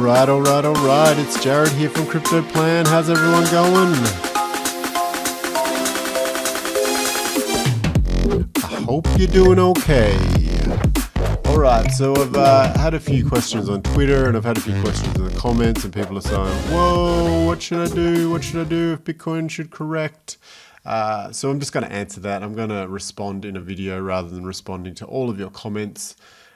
Alright. It's Jared here from Crypto Plan. How's everyone going? I hope you're doing okay. Alright, so I've had a few questions on Twitter and I've had a few questions in the comments, and people are saying, whoa, what should I do? What should I do if Bitcoin should correct? So I'm just going to answer that. I'm going to respond in a video rather than responding to all of your comments.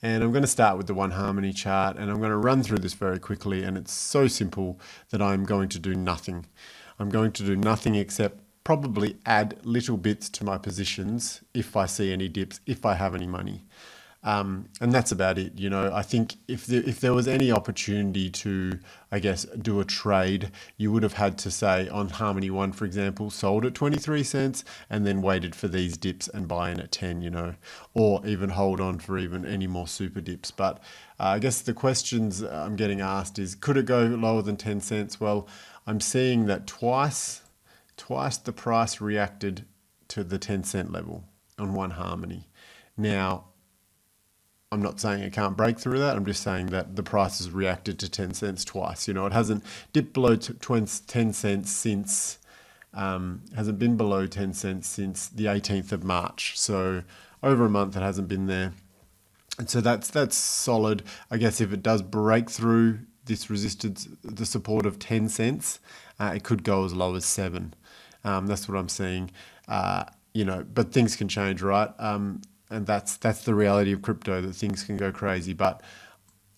And I'm going to start with the One Harmony chart, and I'm going to run through this very quickly, and it's so simple that I'm going to do nothing. I'm going to do nothing except probably add little bits to my positions if I see any dips, if I have any money. And that's about it. You know, I think if there was any opportunity to, I guess, do a trade, you would have had to say on Harmony 1, for example, sold at 23 cents and then waited for these dips and buy in at 10, you know, or even hold on for even any more super dips. But I guess the questions I'm getting asked is, could it go lower than 10 cents? Well, I'm seeing that twice the price reacted to the 10-cent level on One Harmony. Now, I'm not saying it can't break through that. I'm just saying that the price has reacted to 10 cents twice. You know, it hasn't dipped below 10 cents since, hasn't been below 10 cents since the 18th of March. So over a month it hasn't been there. And so that's solid. I guess if it does break through this resistance, the support of 10 cents, it could go as low as 7. That's what I'm seeing. You know, but things can change, right? And that's the reality of crypto, that things can go crazy. But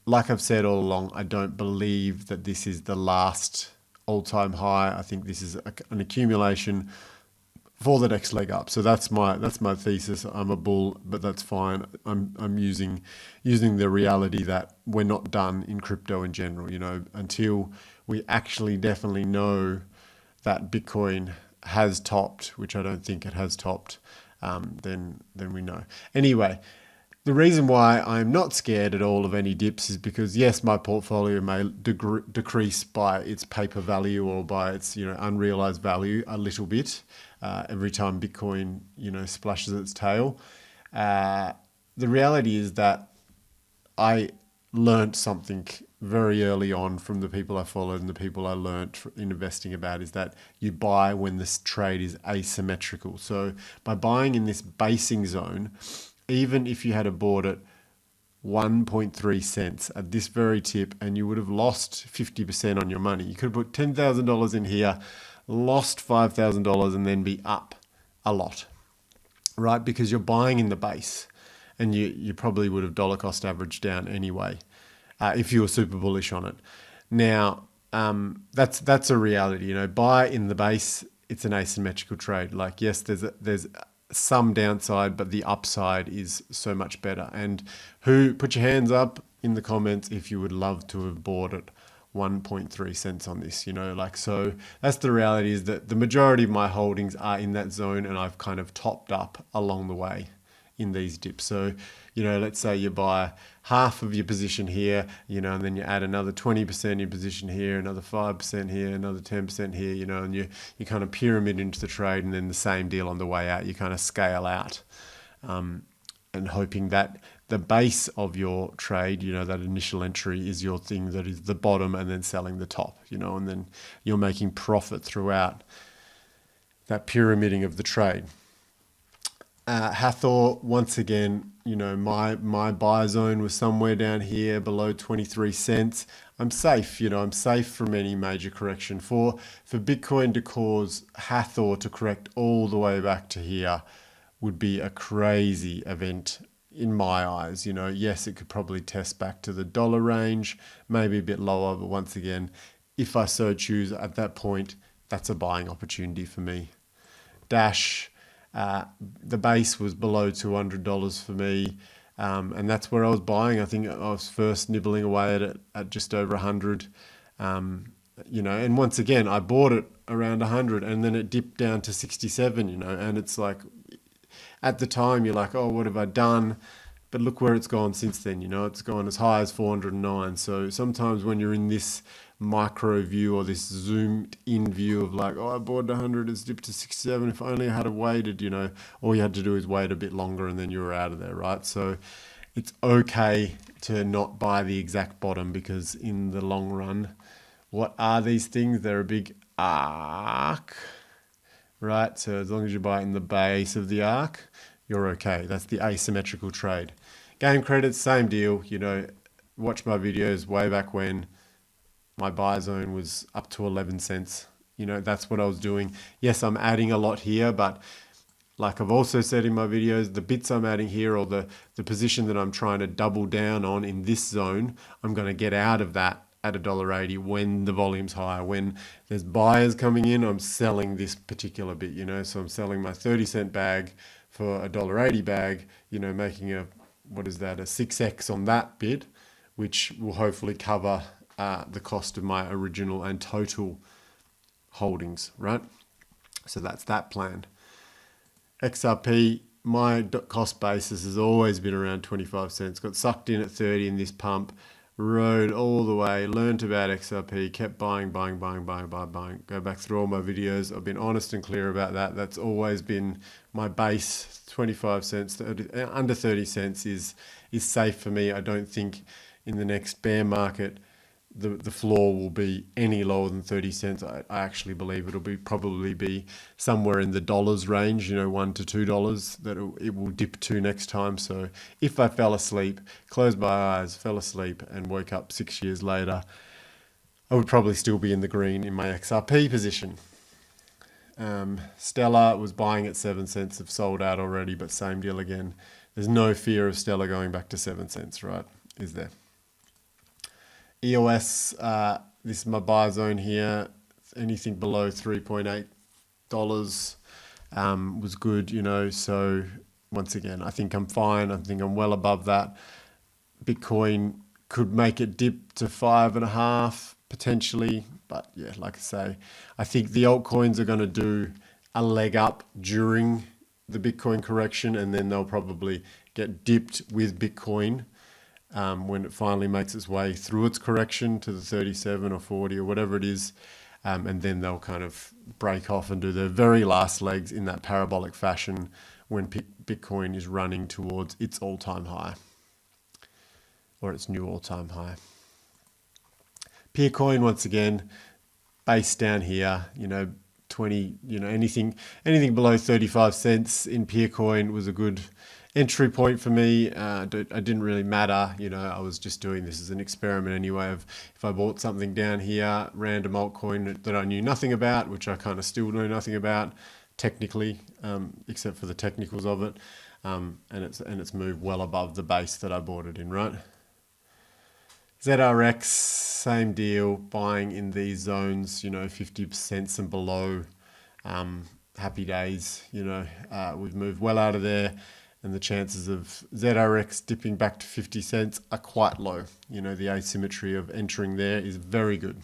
like I've said all along, I don't believe that this is the last all-time high. I think this is an accumulation for the next leg up. So that's my thesis. I'm a bull, but that's fine. I'm using the reality that we're not done in crypto in general. You know, until we actually definitely know that Bitcoin has topped, which I don't think it has topped. Then we know. Anyway, the reason why I'm not scared at all of any dips is because, yes, my portfolio may decrease by its paper value or by its, you know, unrealized value a little bit every time Bitcoin, you know, splashes its tail. The reality is that I learned something very early on from the people I followed and the people I learned in investing about, is that you buy when this trade is asymmetrical. So by buying in this basing zone, even if you had bought it 1.3 cents at this very tip and you would have lost 50% on your money, you could have put $10,000 in here, lost $5,000 and then be up a lot, right? Because you're buying in the base, and you probably would have dollar cost averaged down anyway. If you were super bullish on it. Now, that's a reality. You know, buy in the base, it's an asymmetrical trade. Like, yes, there's some downside, but the upside is so much better. And put your hands up in the comments if you would love to have bought at 1.3 cents on this, you know, like, so that's the reality, is that the majority of my holdings are in that zone, and I've kind of topped up along the way in these dips. So, you know, let's say you buy half of your position here, you know, and then you add another 20% in your position here, another 5% here, another 10% here, you know, and you kind of pyramid into the trade, and then the same deal on the way out. You kind of scale out, and hoping that the base of your trade, you know, that initial entry is your thing that is the bottom, and then selling the top, you know, and then you're making profit throughout that pyramiding of the trade. Hathor, once again, you know, my buy zone was somewhere down here below 23 cents. I'm safe, you know, I'm safe from any major correction. For Bitcoin to cause Hathor to correct all the way back to here would be a crazy event in my eyes. You know, yes, it could probably test back to the dollar range, maybe a bit lower, but once again, if I so choose at that point, that's a buying opportunity for me. Dash, the base was below $200 for me, and that's where I was buying. I think I was first nibbling away at it at just over 100, you know, and once again, I bought it around 100 and then it dipped down to 67, you know, and it's like, at the time you're like, oh, what have I done? But look where it's gone since then, you know, it's gone as high as 409. So sometimes when you're in this micro view or this zoomed in view of like, oh, I bought 100, it's dipped to 67. If only I had waited, you know, all you had to do is wait a bit longer and then you were out of there, right? So it's okay to not buy the exact bottom, because in the long run, what are these things? They're a big arc, right? So as long as you buy in the base of the arc, you're okay. That's the asymmetrical trade. Game credits, same deal. You know, watch my videos way back when my buy zone was up to 11 cents. You know, that's what I was doing. Yes, I'm adding a lot here, but like I've also said in my videos, the bits I'm adding here, or the position that I'm trying to double down on in this zone, I'm going to get out of that at $1.80 when the volume's higher. When there's buyers coming in, I'm selling this particular bit, you know, so I'm selling my 30-cent bag for a $1.80 bag, you know, making a 6x on that bit, which will hopefully cover the cost of my original and total holdings, right? So that's that plan. XRP, my cost basis has always been around 25 cents. Got sucked in at 30 in this pump, rode all the way, learned about XRP, kept buying. Go back through all my videos. I've been honest and clear about that. That's always been my base. 25 cents, under 30 cents is safe for me. I don't think in the next bear market the floor will be any lower than 30 cents. I actually believe it'll probably be somewhere in the dollars range, you know, $1 to $2 that it will dip to next time. So if I fell asleep, closed my eyes, fell asleep and woke up 6 years later, I would probably still be in the green in my XRP position. Stellar was buying at 7 cents, have sold out already, but same deal again. There's no fear of Stellar going back to 7 cents, right? Is there? EOS, this is my buy zone here. Anything below $3.8 was good, you know. So once again, I think I'm fine. I think I'm well above that. Bitcoin could make it dip to 5.5 potentially, but yeah, like I say, I think the altcoins are going to do a leg up during the Bitcoin correction, and then they'll probably get dipped with Bitcoin when it finally makes its way through its correction to the 37 or 40 or whatever it is, and then they'll kind of break off and do their very last legs in that parabolic fashion when Bitcoin is running towards its all-time high or its new all-time high. Peercoin, once again, base down here, you know, 20, you know, anything below 35 cents in Peercoin was a good entry point for me. It didn't really matter, you know, I was just doing this as an experiment anyway of if I bought something down here, random altcoin that I knew nothing about, which I kind of still know nothing about technically, except for the technicals of it, and it's moved well above the base that I bought it in, right? ZRX, same deal, buying in these zones, you know, 50 cents and below, happy days, you know, we've moved well out of there. And the chances of ZRX dipping back to 50 cents are quite low. You know, the asymmetry of entering there is very good.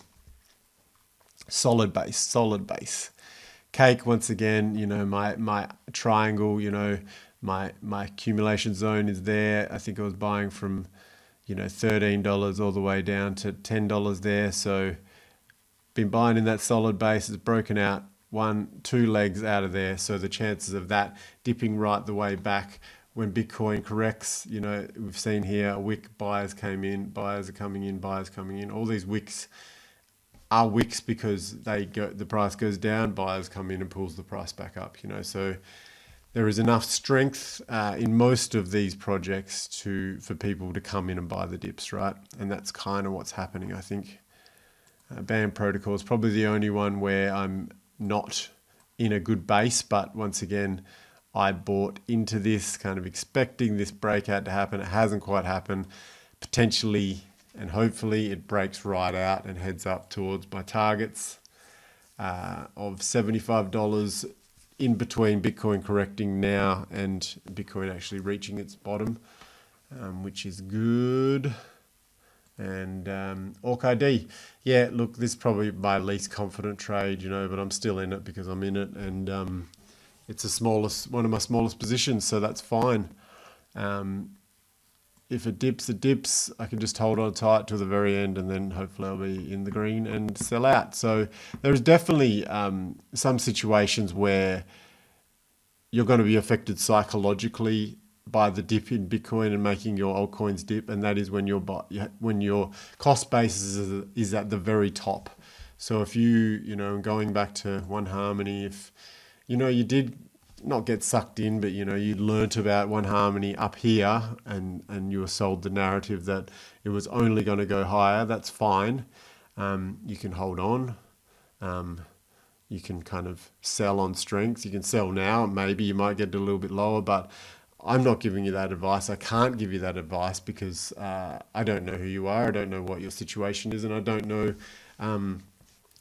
Solid base. Cake, once again, you know, my triangle, you know, my accumulation zone is there. I think I was buying from, you know, $13 all the way down to $10 there. So been buying in that solid base. It's broken out 1-2 legs out of there, so the chances of that dipping right the way back when Bitcoin corrects, you know, we've seen here a wick, buyers came in, buyers are coming in, buyers coming in. All these wicks are wicks because the price goes down, buyers come in and pulls the price back up, you know. So there is enough strength in most of these projects for people to come in and buy the dips, right? And that's kind of what's happening, I think. Band Protocol is probably the only one where I'm not in a good base, but once again, I bought into this kind of expecting this breakout to happen. It hasn't quite happened. Potentially and hopefully it breaks right out and heads up towards my targets of $75 in between Bitcoin correcting now and Bitcoin actually reaching its bottom, which is good. And AUKID, yeah, look, this is probably my least confident trade, you know, but I'm still in it because I'm in it, and it's one of my smallest positions, so that's fine. If it dips, it dips. I can just hold on tight till the very end, and then hopefully I'll be in the green and sell out. So there's definitely some situations where you're going to be affected psychologically by the dip in Bitcoin and making your altcoins dip, and that is when your cost base is at the very top. So if going back to One Harmony, if you did not get sucked in, but you learnt about One Harmony up here, and you were sold the narrative that it was only going to go higher, that's fine. You can hold on. You can kind of sell on strength. You can sell now. Maybe you might get a little bit lower, but I'm not giving you that advice. I can't give you that advice because I don't know who you are. I don't know what your situation is, and I don't know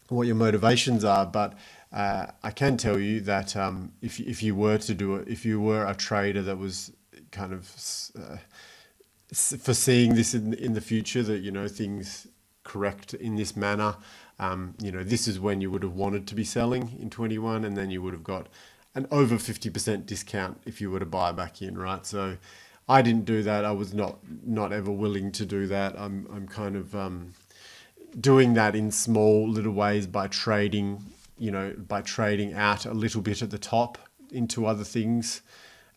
what your motivations are. But I can tell you that if you were to do it, if you were a trader that was kind of foreseeing this in the future, that things correct in this manner, this is when you would have wanted to be selling in 21, and then you would have got an over 50% discount if you were to buy back in, right? So I didn't do that. I was not ever willing to do that. I'm kind of doing that in small little ways by trading out a little bit at the top into other things.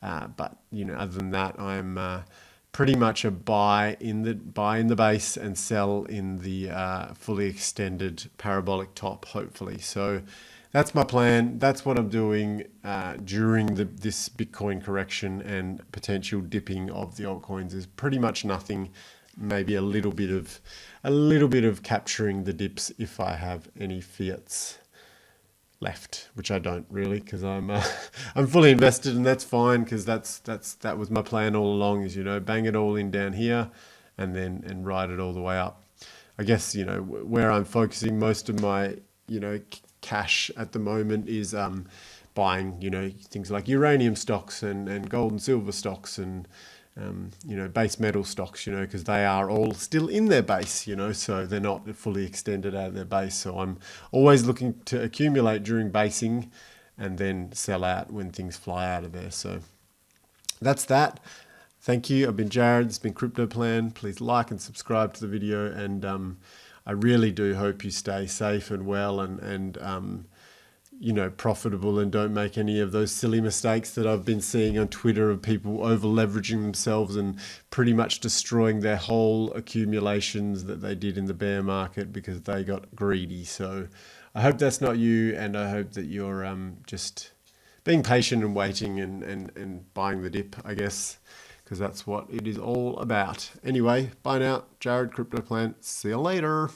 But other than that, I'm pretty much a buy in the base and sell in the fully extended parabolic top, hopefully. So that's my plan. That's what I'm doing during this Bitcoin correction and potential dipping of the altcoins. Is pretty much nothing. Maybe a little bit of capturing the dips if I have any fiats left, which I don't really, because I'm fully invested, and that's fine, because that was my plan all along. Is bang it all in down here, and ride it all the way up. I guess where I'm focusing most of my cash at the moment is buying things like uranium stocks and gold and silver stocks and base metal stocks, because they are all still in their base, so they're not fully extended out of their base. So I'm always looking to accumulate during basing and then sell out when things fly out of there. So that's that. Thank you. I've been Jared. It's been Crypto Plan. Please like and subscribe to the video, and I really do hope you stay safe and well and profitable, and don't make any of those silly mistakes that I've been seeing on Twitter of people over leveraging themselves and pretty much destroying their whole accumulations that they did in the bear market because they got greedy. So I hope that's not you, and I hope that you're just being patient and waiting and buying the dip, I guess, because that's what it is all about. Anyway, bye now. Jared, Crypto Plan. See you later.